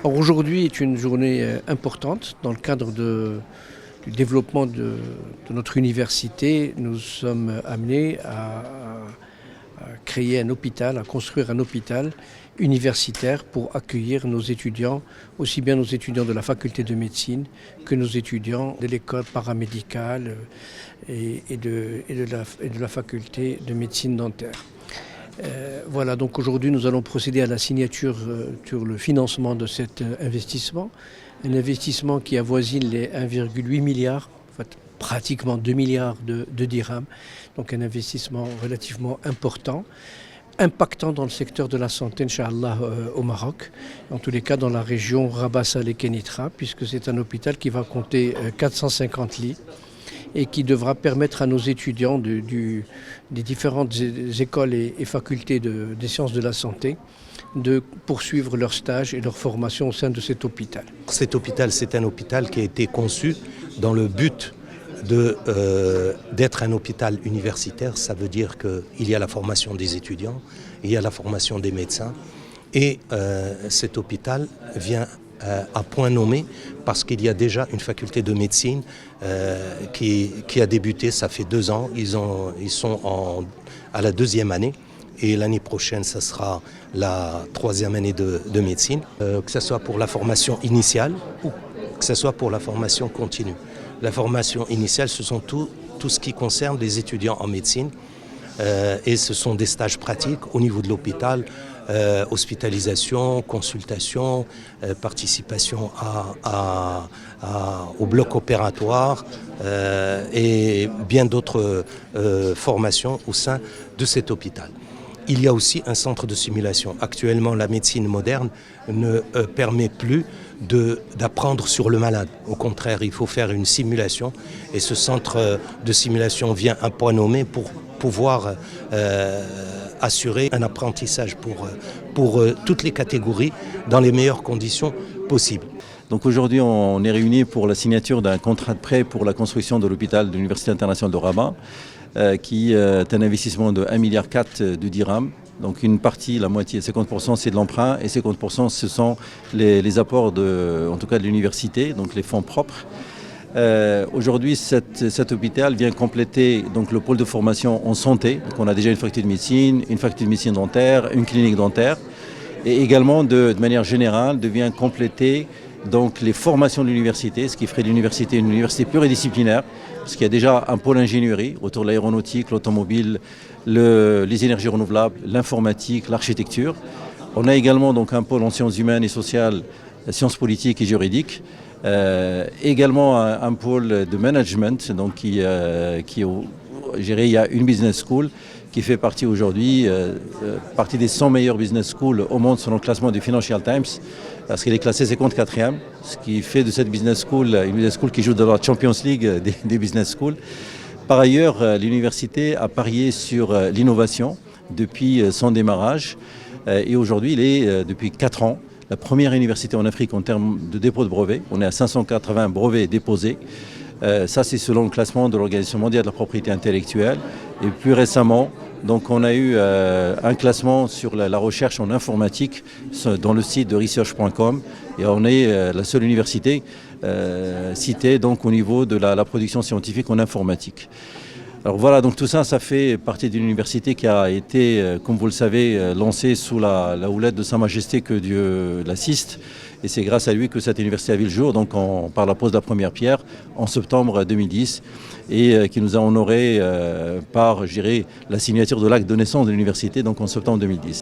Alors aujourd'hui est une journée importante dans le cadre du développement de notre université. Nous sommes amenés à créer un hôpital, à construire un hôpital universitaire pour accueillir nos étudiants, aussi bien nos étudiants de la faculté de médecine que nos étudiants de l'école paramédicale et de la faculté de médecine dentaire. Voilà, donc aujourd'hui nous allons procéder à la signature sur le financement de cet investissement. Un investissement qui avoisine les 1,8 milliard, en fait, pratiquement 2 milliards de dirhams. Donc un investissement relativement important, impactant dans le secteur de la santé, Inch'Allah, au Maroc. En tous les cas dans la région Rabat-Salé et Kenitra, puisque c'est un hôpital qui va compter 450 lits et qui devra permettre à nos étudiants des différentes écoles et facultés des sciences de la santé de poursuivre leur stage et leur formation au sein de cet hôpital. Cet hôpital, c'est un hôpital qui a été conçu dans le but d'être un hôpital universitaire. Ça veut dire qu'il y a la formation des étudiants, il y a la formation des médecins et cet hôpital vient à point nommé parce qu'il y a déjà une faculté de médecine qui a débuté, ça fait 2 ans, ils sont à la 2e année et l'année prochaine ça sera la 3e année de médecine, que ce soit pour la formation initiale ou que ce soit pour la formation continue. La formation initiale, ce sont tout ce qui concerne les étudiants en médecine et ce sont des stages pratiques au niveau de l'hôpital, hospitalisation, consultation, participation au bloc opératoire et bien d'autres formations au sein de cet hôpital. Il y a aussi un centre de simulation. Actuellement, la médecine moderne ne permet plus d'apprendre sur le malade. Au contraire, il faut faire une simulation et ce centre de simulation vient à point nommé pour pouvoir assurer un apprentissage pour toutes les catégories dans les meilleures conditions possibles. Donc aujourd'hui, on est réunis pour la signature d'un contrat de prêt pour la construction de l'hôpital de l'Université internationale de Rabat, qui est un investissement de 1,4 milliard de dirhams. Donc une partie, la moitié, 50% c'est de l'emprunt et 50% ce sont les apports en tout cas de l'université, donc les fonds propres. Aujourd'hui, cet hôpital vient compléter donc, le pôle de formation en santé. Donc, on a déjà une faculté de médecine dentaire, une clinique dentaire. Et également, de manière générale, vient compléter donc, les formations de l'université, ce qui ferait de l'université une université pluridisciplinaire, parce qu'il y a déjà un pôle ingénierie autour de l'aéronautique, l'automobile, les énergies renouvelables, l'informatique, l'architecture. On a également donc, un pôle en sciences humaines et sociales, sciences politiques et juridiques. Également un pôle de management donc qui géré, il y a une business school qui fait partie aujourd'hui partie des 100 meilleures business schools au monde selon le classement du Financial Times parce qu'elle est classée 54e, ce qui fait de cette business school une business school qui joue dans la Champions League des business schools. Par ailleurs, l'université a parié sur l'innovation depuis son démarrage et aujourd'hui il est depuis 4 ans la première université en Afrique en termes de dépôt de brevets. On est à 580 brevets déposés. Ça, c'est selon le classement de l'Organisation mondiale de la propriété intellectuelle. Et plus récemment, donc, on a eu un classement sur la recherche en informatique dans le site de research.com. Et on est la seule université citée donc, au niveau de la production scientifique en informatique. Alors voilà, donc tout ça, ça fait partie d'une université qui a été, comme vous le savez, lancée sous la houlette de Sa Majesté que Dieu l'assiste. Et c'est grâce à lui que cette université a vu le jour, donc par la pose de la première pierre en septembre 2010, et qui nous a honorés par, je dirais, la signature de l'acte de naissance de l'université, donc en septembre 2010.